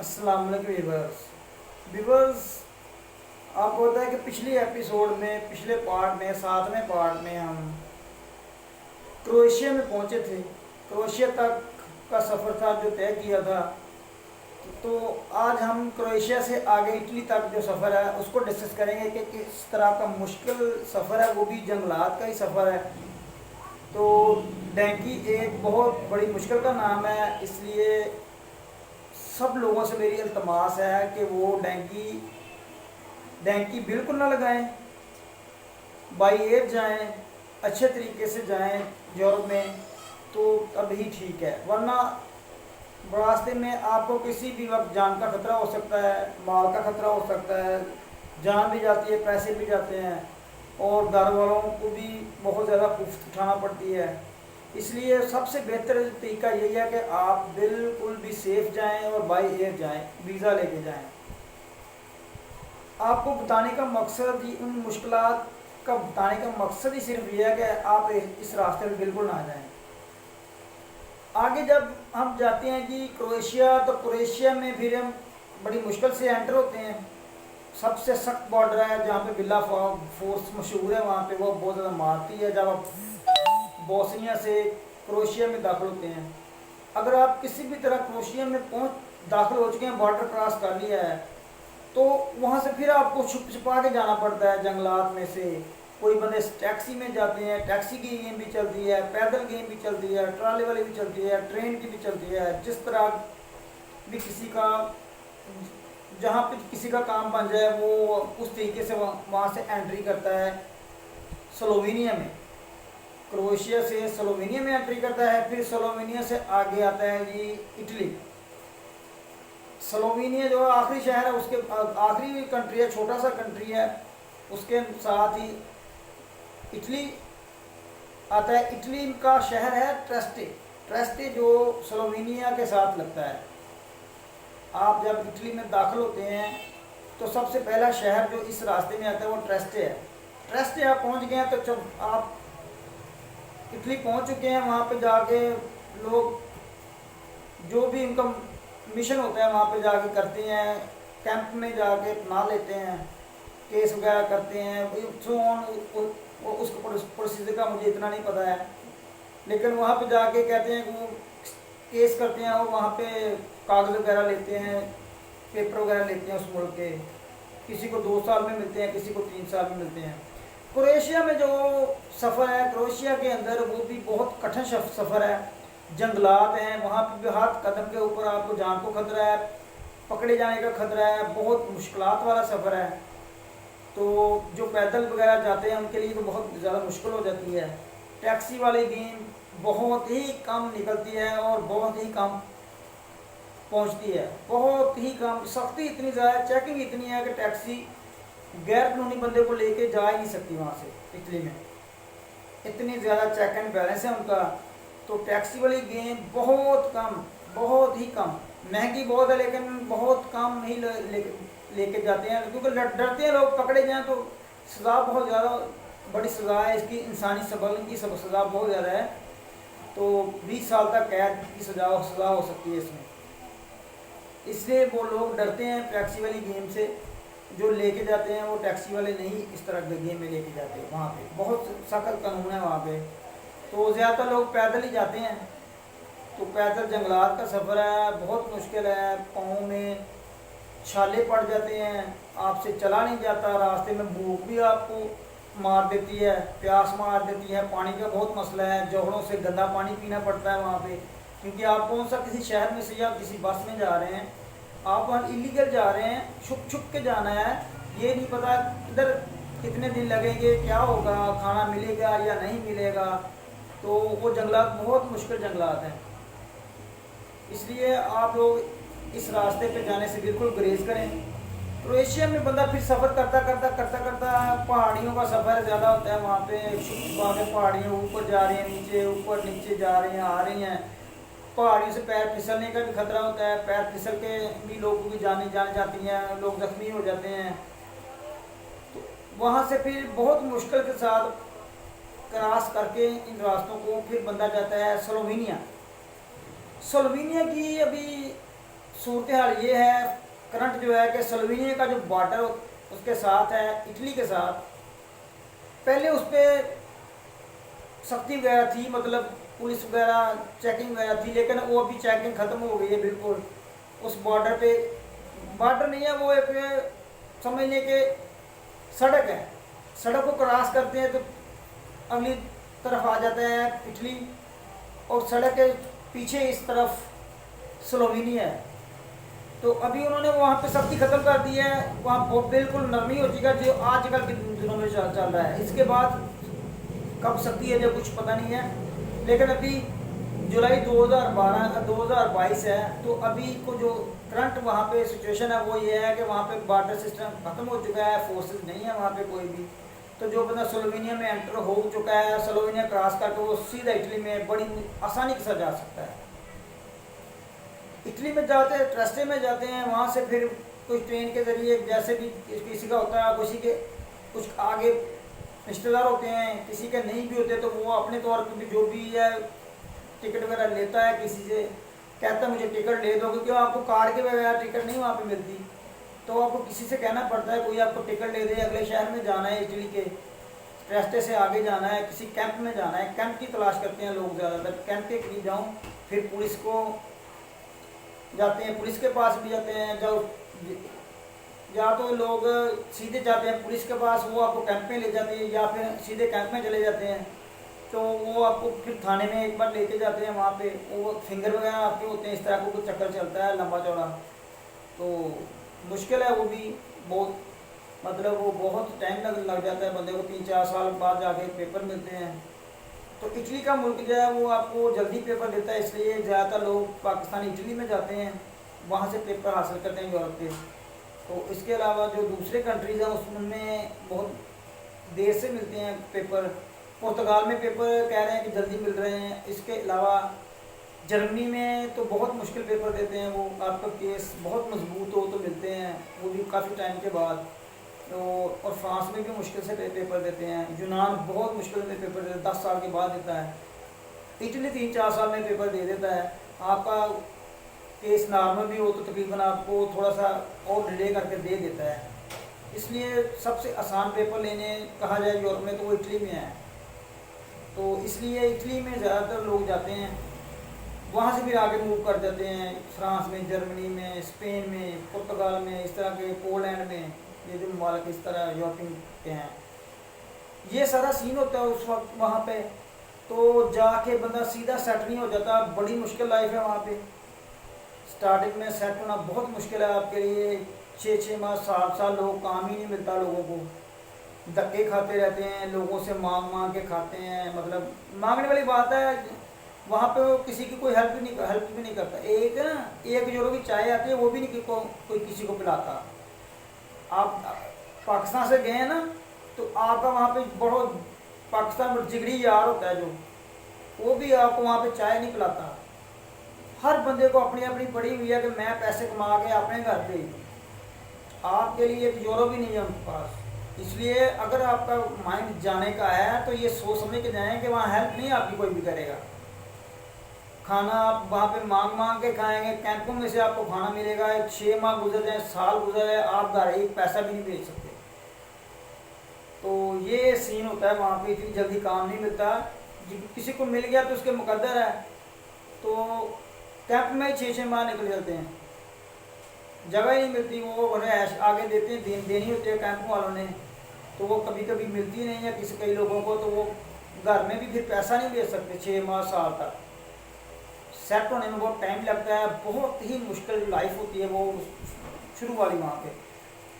अस्सलाम वालेकुम viewers. Viewers, आपको पता है कि पिछले एपिसोड में, पिछले पार्ट में, 7वें पार्ट में हम क्रोएशिया में पहुंचे थे। क्रोएशिया तक का सफ़र था जो तय किया था। तो आज हम क्रोएशिया से आगे इटली तक जो सफ़र है उसको डिस्कस करेंगे कि किस तरह का मुश्किल सफ़र है, वो भी जंगलात का ही सफ़र है। तो डैंकी एक बहुत बड़ी मुश्किल का नाम है, इसलिए सब लोगों से मेरी इल्तमास है कि वो डैंकी डैंकी बिल्कुल ना लगाएं, बाई एयर जाएं, अच्छे तरीके से जाएं यूरोप में, तो तभी ठीक है। वरना रास्ते में आपको किसी भी वक्त जान का खतरा हो सकता है, माल का खतरा हो सकता है, जान भी जाती है, पैसे भी जाते हैं, और घर वालों को भी बहुत ज़्यादा कुफ्त उठाना पड़ती है। इसलिए सबसे बेहतर तरीका यही है कि आप बिल्कुल भी सेफ़ जाएं और बाई एयर जाएं, वीज़ा लेके जाएं। आपको बताने का मकसद ही, उन मुश्किलात का बताने का मकसद ही सिर्फ ये है कि आप इस रास्ते में बिल्कुल ना जाएं। आगे जब हम जाते हैं कि क्रोएशिया, तो क्रोएशिया में फिर हम बड़ी मुश्किल से एंटर होते हैं। सबसे सख्त बॉर्डर है जहाँ पे बिल्ला फोर्स मशहूर है, वहाँ पे वो बहुत ज़्यादा मारती है जब आप बोस्निया से क्रोएशिया में दाखिल होते हैं। अगर आप किसी भी तरह क्रोएशिया में दाखिल हो चुके हैं, बॉर्डर क्रॉस कर लिया है, तो वहाँ से फिर आपको छुप छुपा के जाना पड़ता है जंगलात में से। कोई बंदे टैक्सी में जाते हैं, टैक्सी की गेम भी चलती है, पैदल गेम भी चलती है, ट्राले वाली भी चलती है, ट्रेन की भी चलती है। जिस तरह भी किसी का, जहाँ पे किसी का काम बन जाए, वो उस तरीके से वहाँ से एंट्री करता है स्लोवेनिया में। क्रोएशिया से स्लोवेनिया में एंट्री करता है, फिर स्लोवेनिया से आगे आता है जी इटली। स्लोवेनिया जो आखिरी शहर है, उसके आखिरी कंट्री है, छोटा सा कंट्री है, उसके साथ ही इटली आता है। इटली का शहर है ट्रेस्टे। ट्रेस्टे जो स्लोवेनिया के साथ लगता है। आप जब इटली में दाखिल होते हैं तो सबसे पहला शहर जो इस रास्ते में आता है वो ट्रेस्टे है। ट्रेस्टे आप पहुंच गए हैं, तो जब आप इटली पहुंच चुके हैं, वहाँ पे जाके लोग जो भी इनका मिशन होता है वहाँ पे जाके करते हैं। कैंप में जाके अपना लेते हैं, केस वगैरह करते हैं, सो ऑन। उसको प्रोसीजर का मुझे इतना नहीं पता है, लेकिन वहाँ पे जाके कहते हैं कि वो केस करते हैं, और वहाँ पे कागज़ वगैरह लेते हैं, पेपर वगैरह लेते हैं उस मुल्क के। किसी को 2 साल में मिलते हैं, किसी को 3 साल में मिलते हैं। क्रोएशिया में जो सफ़र है, क्रोएशिया के अंदर, वो भी बहुत कठिन सफ़र है। जंगलात हैं, वहाँ पे भी हाथ कदम के ऊपर आपको जान को खतरा है, पकड़े जाने का खतरा है, बहुत मुश्किलात वाला सफ़र है। तो जो पैदल वगैरह जाते हैं उनके लिए तो बहुत ज़्यादा मुश्किल हो जाती है। टैक्सी वाली गेम बहुत ही कम निकलती है और बहुत ही कम पहुंचती है, बहुत ही कम। सख्ती इतनी ज़्यादा, चेकिंग इतनी है कि टैक्सी गैर कानूनी बंदे को लेके जा ही नहीं सकती वहाँ से। इटली में इतनी ज़्यादा चेक एंड बैलेंस है उनका। तो टैक्सी वाली गेम बहुत कम, बहुत ही कम। महंगी बहुत है, लेकिन बहुत कम ही लेके जाते हैं, क्योंकि डरते हैं लोग पकड़े जाएं तो सज़ा बहुत ज़्यादा बड़ी सज़ा है इसकी। इंसानी सबल की सज़ा बहुत ज़्यादा है। तो 20 साल तक कैद की सज़ा हो सकती है इसमें। इसलिए वो लोग डरते हैं टैक्सी वाली गेम से। जो लेके जाते हैं वो टैक्सी वाले नहीं इस तरह के गेम में लेके जाते। वहाँ पे बहुत सख्त कानून है वहाँ पे। तो ज़्यादातर लोग पैदल ही जाते हैं। तो पैदल जंगलात का सफ़र है, बहुत मुश्किल है। पाँव में छाले पड़ जाते हैं, आपसे चला नहीं जाता। रास्ते में भूख भी आपको मार देती है, प्यास मार देती है, पानी का बहुत मसला है। जोहड़ों से गंदा पानी पीना पड़ता है वहाँ पे, क्योंकि आप कौन सा किसी शहर में से या किसी बस में जा रहे हैं, आप वहाँ इलीगल जा रहे हैं, छुप छुप के जाना है। ये नहीं पता इधर कितने दिन लगेंगे, क्या होगा, खाना मिलेगा या नहीं मिलेगा। तो वो जंगलात बहुत मुश्किल जंगलात हैं। इसलिए आप लोग इस रास्ते पे जाने से बिल्कुल गुरेज करें। क्रोएशिया में बंदा फिर सफ़र करता करता करता करता पहाड़ियों का सफ़र ज़्यादा होता है। वहाँ पे छुपा के पहाड़ियों ऊपर जा रही हैं, नीचे ऊपर नीचे जा रही हैं, आ रही हैं। पहाड़ियों से पैर फिसलने का भी खतरा होता है, पैर फिसल के भी लोगों की जाने जाती हैं, लोग ज़ख्मी हो जाते हैं। तो वहाँ से फिर बहुत मुश्किल के साथ क्रॉस करके इन रास्तों को फिर बंदा जाता है स्लोवेनिया। स्लोवेनिया की अभी सूरत हाल ये है, करंट जो है कि स्लोवेनिया का जो बॉर्डर उसके साथ है इटली के साथ, पहले उस पर सख्ती वगैरह थी, मतलब पुलिस वगैरह चेकिंग वगैरह थी, लेकिन वो अभी चेकिंग ख़त्म हो गई है बिल्कुल। उस बॉर्डर पे, बॉर्डर नहीं है वो, एक समझने के सड़क है, सड़क को क्रॉस करते हैं तो अगली तरफ आ जाता है इटली, और सड़क के पीछे इस तरफ स्लोवेनिया है। तो अभी उन्होंने वहाँ पे सख्ती ख़त्म कर दी है, वहाँ बिल्कुल नरमी हो चुका है जो आजकल के दिनों में चल रहा है। इसके बाद कब सख्ती है जो कुछ पता नहीं है, लेकिन अभी जुलाई 2022 है, तो अभी को जो करंट वहाँ पे सिचुएशन है वो ये है कि वहाँ पे बॉर्डर सिस्टम ख़त्म हो चुका है, फोर्सेस नहीं है वहाँ पे कोई भी। तो जो बंदा स्लोवेनिया में एंटर हो चुका है, स्लोवेनिया क्रॉस करके वो सीधा इटली में बड़ी आसानी के साथ जा सकता है। इटली में जाते हैं, रास्ते में जाते हैं, वहाँ से फिर कुछ ट्रेन के ज़रिए, जैसे भी किसी का होता है, किसी के कुछ आगे रिश्तेदार होते हैं, किसी के नहीं भी होते, तो वो अपने तौर पर भी जो भी है टिकट वगैरह लेता है, किसी से कहता है मुझे टिकट ले दो, क्योंकि आपको कार्ड के बगैर टिकट नहीं वहाँ पे मिलती, तो आपको किसी से कहना पड़ता है कोई आपको टिकट ले दे। अगले शहर में जाना है, इटली के रास्ते से आगे जाना है, किसी कैंप में जाना है, कैंप की तलाश करते हैं लोग ज़्यादातर, कैंप के करीब जाऊँ, फिर पुलिस को जाते हैं, पुलिस के पास भी जाते हैं, जब या तो लोग सीधे जाते हैं पुलिस के पास, वो आपको कैंप में ले जाते हैं, या फिर सीधे कैंप में चले जाते हैं, तो वो आपको फिर थाने में एक बार लेके जाते हैं, वहाँ पे वो फिंगर वगैरह आपके होते हैं, इस तरह को कुछ चक्कर चलता है लंबा चौड़ा, तो मुश्किल है वो भी बहुत, मतलब वो बहुत टाइम लग जाता है बंदे को, 3-4 साल बाद जाके पेपर मिलते हैं। तो इटली का मुल्क जो है वो आपको जल्दी पेपर देता है, इसलिए ज़्यादातर लोग पाकिस्तान इटली में जाते हैं, वहाँ से पेपर हासिल करते हैं यूरोप के। तो इसके अलावा जो दूसरे कंट्रीज़ हैं उसमें बहुत देर से मिलते हैं पेपर। पुर्तगाल में पेपर कह रहे हैं कि जल्दी मिल रहे हैं। इसके अलावा जर्मनी में तो बहुत मुश्किल पेपर देते हैं वो, आपका केस बहुत मजबूत हो तो मिलते हैं, वो भी काफ़ी टाइम के बाद। तो और फ्रांस में भी मुश्किल से पेपर देते हैं। यूनान बहुत मुश्किल से पेपर देते हैं, 10 साल के बाद देता है। इटली 3-4 साल में पेपर दे देता है। आपका केस नॉर्मल भी हो तो तकरीबन आपको थोड़ा सा और डिले करके दे देता है। इसलिए सबसे आसान पेपर लेने कहा जाए यूरोप में तो वो इटली में है। तो इसलिए इटली में ज़्यादातर लोग जाते हैं, वहाँ से फिर आगे मूव कर जाते हैं फ्रांस में, जर्मनी में, स्पेन में, पुर्तगाल में, इस तरह के पोलैंड में, ये जो ममालिक इस तरह यूरोपियन के हैं। ये सारा सीन होता है उस वक्त वहाँ पे। तो जाके बंदा सीधा सेट नहीं हो जाता, बड़ी मुश्किल लाइफ है वहाँ पे। स्टार्टिंग में सेट होना बहुत मुश्किल है आपके लिए। 6-6 माह 7 साल लोग काम ही नहीं मिलता, लोगों को धक्के खाते रहते हैं, लोगों से मांग मांग के खाते हैं। मतलब मांगने वाली बात है, वहाँ पे किसी की कोई हेल्प भी नहीं करता। एक यूरो की चाय आती है, वो भी नहीं कोई किसी को पिलाता। आप पाकिस्तान से गए हैं ना, तो आपका वहाँ पे बहुत पाकिस्तान में जिगरी यार होता है जो, वो भी आपको वहाँ पे चाय नहीं पिलाता। हर बंदे को अपनी अपनी पड़ी हुई है कि मैं पैसे कमा के अपने घर पे, आपके लिए एक यूरो भी नहीं है उनके पास। इसलिए अगर आपका माइंड जाने का है तो ये सोच समझ के जाएं कि वहाँ हेल्प नहीं आपकी कोई भी करेगा। खाना आप वहाँ पे मांग मांग के खाएंगे, कैंपों में से आपको खाना मिलेगा, 6 माह गुजर जाए, साल गुजर जाए, आप घर एक पैसा भी नहीं भेज सकते। तो ये सीन होता है वहाँ पे, इतनी जल्दी काम नहीं मिलता। किसी को मिल गया तो उसके मुकद्दर है, तो कैंप में 6-6 माह निकल जाते हैं, जगह ही नहीं मिलती। वो रैश आगे देते हैं, देनी होती है कैंप वालों ने, तो वो कभी कभी मिलती नहीं है कई लोगों को, तो वो घर में भी फिर पैसा नहीं भेज सकते 6 माह साल तक। सेट होने में बहुत टाइम लगता है, बहुत ही मुश्किल लाइफ होती है वो शुरू वाली वहाँ पे।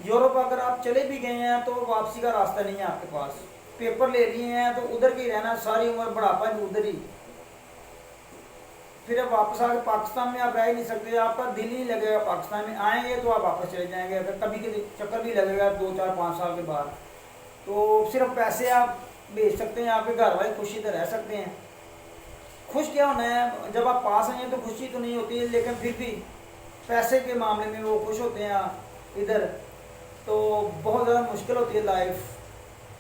यूरोप अगर आप चले भी गए हैं तो वापसी का रास्ता नहीं है आपके पास। पेपर ले लिए हैं तो उधर के ही रहना, सारी उम्र बुढ़ापा उधर ही। फिर अब वापस आके पाकिस्तान में आप रह ही नहीं सकते, आपका दिल ही नहीं लगेगा पाकिस्तान में। आएंगे तो आप वापस चले जाएंगे, अगर कभी के चक्कर भी लगेगा 2-4-5 साल के बाद, तो सिर्फ पैसे आप भेज सकते हैं, आपके घर वाले खुशी से रह सकते हैं। खुश क्या होना है, जब आप पास आए हैं तो खुशी तो नहीं होती है, लेकिन फिर भी पैसे के मामले में वो खुश होते हैं इधर। तो बहुत ज़्यादा मुश्किल होती है लाइफ,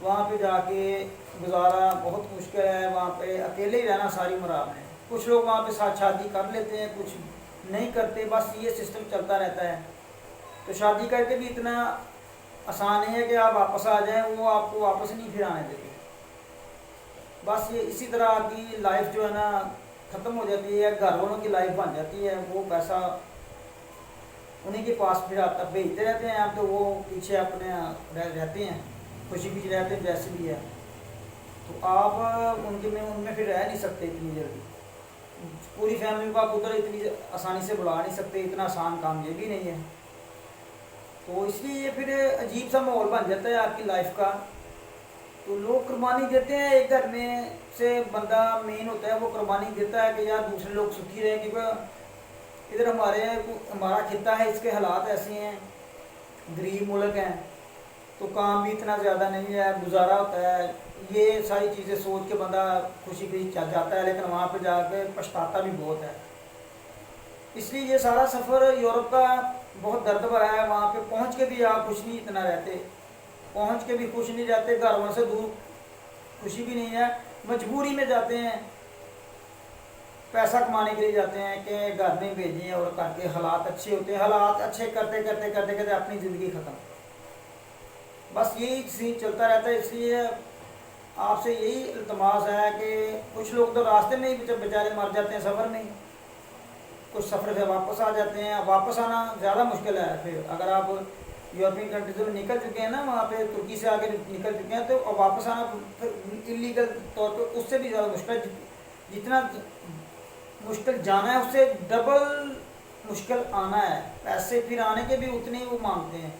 वहाँ पे जाके गुजारा बहुत मुश्किल है। वहाँ पे अकेले ही रहना सारी उम्र आपने। कुछ लोग वहाँ पे साथ शादी कर लेते हैं, कुछ नहीं करते, बस ये सिस्टम चलता रहता है। तो शादी करके भी इतना आसान नहीं है कि आप वापस आ जाएं, वो आपको वापस नहीं फिर आने देते। बस ये इसी तरह आपकी लाइफ जो है ना ख़त्म हो जाती है, घर वालों की लाइफ बन जाती है, वो पैसा उन्हीं के पास फिर आता भेजते रहते हैं आप, तो वो पीछे अपने रहते हैं, खुशी खुशी रहते हैं जैसे भी है। तो आप उनके में उनमें फिर रह नहीं सकते इतनी जल्दी, पूरी फैमिली को आप उधर इतनी आसानी से बुला नहीं सकते, इतना आसान काम ये भी नहीं है। तो इसलिए ये फिर अजीब सा माहौल बन जाता है आपकी लाइफ का। तो लोग कुर्बानी देते हैं, एक घर में से बंदा मेन होता है, वो कुर्बानी देता है कि यार दूसरे लोग सुखी रहे, क्योंकि इधर हमारा खिता है, इसके हालात ऐसे हैं, गरीब मुल्क हैं, तो काम भी इतना ज़्यादा नहीं है, गुजारा होता है। ये सारी चीज़ें सोच के बंदा खुशी खुशी जाता है, लेकिन वहाँ पे जाके पछताता भी बहुत है। इसलिए ये सारा सफ़र यूरोप का बहुत दर्द भरा है। वहाँ पे पहुँच के भी आप खुश नहीं इतना रहते, पहुँच के भी खुश नहीं रहते, घरों से दूर खुशी भी नहीं है, मजबूरी में जाते हैं, पैसा कमाने के लिए जाते हैं कि घर में भेजें, और करके हालात अच्छे होते हैं, हालात अच्छे करते करते करते करते अपनी ज़िंदगी ख़त्म। बस यही सीन चलता रहता है। इसलिए आपसे यही इल्तमास है कि कुछ लोग तो रास्ते में ही बेचारे मर जाते हैं सफ़र में ही, कुछ सफ़र से वापस आ जाते हैं। वापस आना ज़्यादा मुश्किल है। फिर अगर आप यूरोपियन कंट्रीज में निकल चुके हैं ना, वहाँ पे तुर्की से आगे निकल चुके हैं, तो अब वापस आना फिर इलीगल तौर पे उससे भी ज़्यादा मुश्किल। जितना मुश्किल जाना है उससे डबल मुश्किल आना है। पैसे फिर आने के भी उतने ही वो मांगते हैं,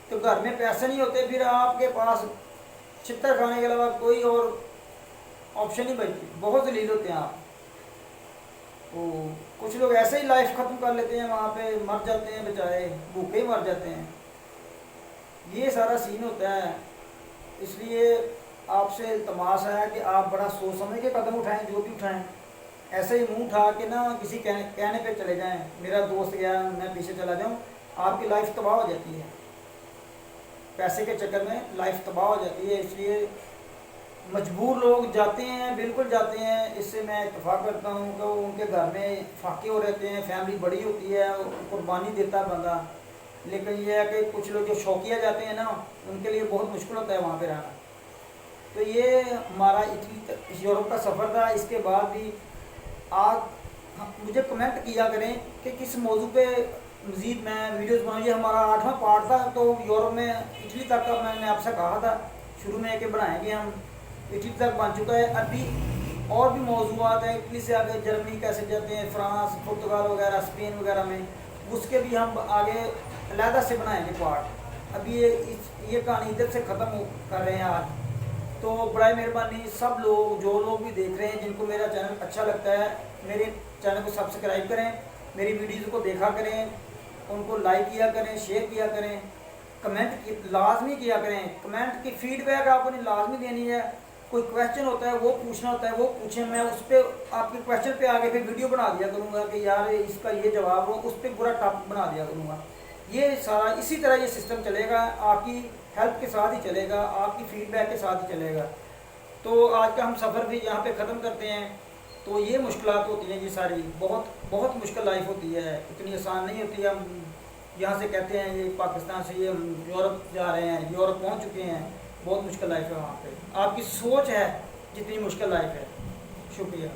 तो घर में पैसे नहीं होते, फिर आपके पास छितर खाने के अलावा कोई और ऑप्शन नहीं बचती, बहुत जलील होते हैं आप। तो कुछ लोग ऐसे ही लाइफ ख़त्म कर लेते हैं, वहाँ पे मर जाते हैं बेचारे, भूखे ही मर जाते हैं। ये सारा सीन होता है। इसलिए आपसे इल्तमास है कि आप बड़ा सोच समझ के कदम उठाएं, जो भी उठाएं। ऐसे ही मुंह उठा के ना किसी कहने पे चले जाएं, मेरा दोस्त गया मैं पीछे चला जाऊं, आपकी लाइफ तबाह हो जाती है। पैसे के चक्कर में लाइफ तबाह हो जाती है। इसलिए मजबूर लोग जाते हैं, बिल्कुल जाते हैं। इससे मैं इत्तेफाक करता हूँ कि उनके घर में फाके हो रहते हैं, फैमिली बड़ी होती है, कुर्बानी देता है बंदा। लेकिन यह है कि कुछ लोग जो शौकिया जाते हैं ना, उनके लिए बहुत मुश्किल होता है वहाँ पे रहना। तो ये हमारा इटली यूरोप का सफ़र था। इसके बाद भी आप मुझे कमेंट किया करें कि किस मौजू पे मज़ीद मैं वीडियोस बनाऊँ। ये हमारा 8वां पार्ट था। तो यूरोप में इटली तक का मैंने आपसे कहा था शुरू में कि बनाएंगे हम, इटली तक बन चुका है। अभी और भी मौजूआत हैं, इटली से आगे जर्मनी कैसे जाते हैं, फ्रांस, पुर्तगाल वगैरह, स्पेन वगैरह में, उसके भी हम आगे अलहदा से बनाएंगे पार्ट। अभी ये कहानी इधर से ख़त्म कर रहे हैं आज। तो बड़ा मेहरबानी सब लोग, जो लोग भी देख रहे हैं, जिनको मेरा चैनल अच्छा लगता है, मेरे चैनल को सब्सक्राइब करें, मेरी वीडियोज़ को देखा करें, उनको लाइक किया करें, शेयर किया करें, कमेंट लाजमी किया करें। कमेंट की फीडबैक आपने लाजमी देनी है। कोई क्वेश्चन होता है वो पूछना होता है वो पूछें, मैं उस पर आपके क्वेश्चन पे आगे फिर वीडियो बना दिया करूँगा कि यार इसका ये जवाब हो, उस पर पूरा टॉपिक बना दिया करूँगा। ये सारा इसी तरह ये सिस्टम चलेगा, आपकी हेल्प के साथ ही चलेगा, आपकी फीडबैक के साथ ही चलेगा। तो आज का हम सफ़र भी यहाँ पे ख़त्म करते हैं। तो ये मुश्किलात होती हैं, ये सारी बहुत बहुत मुश्किल लाइफ होती है, इतनी आसान नहीं होती। हम यहाँ से कहते हैं ये पाकिस्तान से ये यूरोप जा रहे हैं, यूरोप पहुँच चुके हैं, बहुत मुश्किल लाइफ है वहाँ पे। आपकी सोच है जितनी मुश्किल लाइफ है। शुक्रिया।